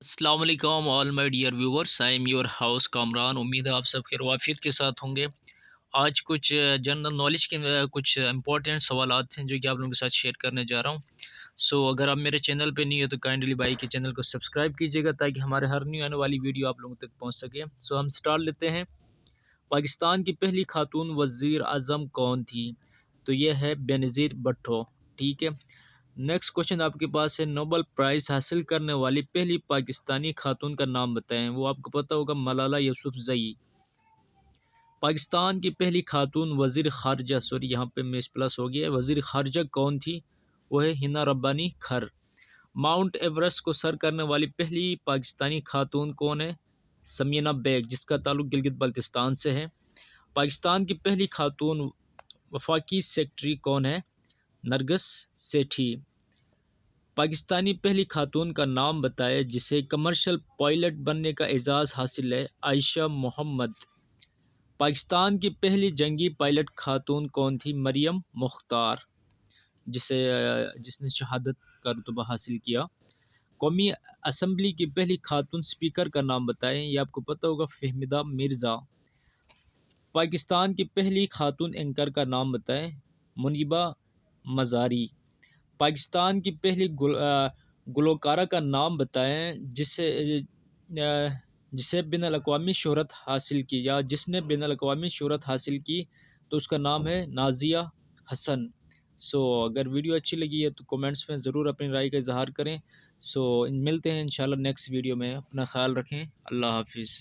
अस्सलाम वालेकुम all my dear viewers. I am your host Kamran. उम्मीद है आप सब खैर वाफियत के साथ होंगे। आज कुछ जनरल नॉलेज के कुछ इंपॉर्टेंट सवालात हैं जो कि आप लोगों के साथ शेयर करने जा रहा हूँ। अगर आप मेरे चैनल पे नहीं हो तो काइंडली भाई के चैनल को सब्सक्राइब कीजिएगा ताकि हमारे हर न्यू आने वाली वीडियो आप लोगों तक पहुँच सके। हम स्टार्ट लेते हैं। पाकिस्तान की पहली खातून वज़ीर आज़म कौन थी? तो यह है बेनज़ीर भुट्टो। ठीक है। नेक्स्ट क्वेश्चन आपके पास है, नोबेल प्राइज़ हासिल करने वाली पहली पाकिस्तानी खातून का नाम बताएं। वो आपको पता होगा, मलाला यूसुफ़ज़ई। पाकिस्तान की पहली खातून वज़ीर ख़ारजा, सॉरी यहाँ पे मिस प्लस हो गया, वज़ीर ख़ारजा कौन थी? वो है हिना रब्बानी खर। माउंट एवरेस्ट को सर करने वाली पहली पाकिस्तानी खातून कौन है? समीना बेग, जिसका ताल्लुक गिलगित बल्तिस्तान से है। पाकिस्तान की पहली खातून वफाकी सेक्रेटरी कौन है? नरगिस सेठी। पाकिस्तानी पहली खातून का नाम बताएं जिसे कमर्शियल पायलट बनने का एजाज़ हासिल है। आयशा मोहम्मद। पाकिस्तान की पहली जंगी पायलट खातून कौन थी? मरियम मुख्तार, जिसने शहादत का रुतबा हासिल किया। कौमी असम्बली की पहली खातून स्पीकर का नाम बताएं। ये आपको पता होगा, फहमिदा मिर्ज़ा। पाकिस्तान की पहली खातून एंकर का नाम बताएं। मुनीबा मज़ारी। पाकिस्तान की पहली गुलकारा का नाम बताएं जिसे बिन अल-अक़वामी शोहरत हासिल की, या जिसने बिन अल-अक़वामी शोहरत हासिल की, तो उसका नाम है नाज़िया हसन। अगर वीडियो अच्छी लगी है तो कमेंट्स में ज़रूर अपनी राय का इजहार करें। मिलते हैं इंशाल्लाह नेक्स्ट वीडियो में। अपना ख्याल रखें। अल्लाह हाफिज़।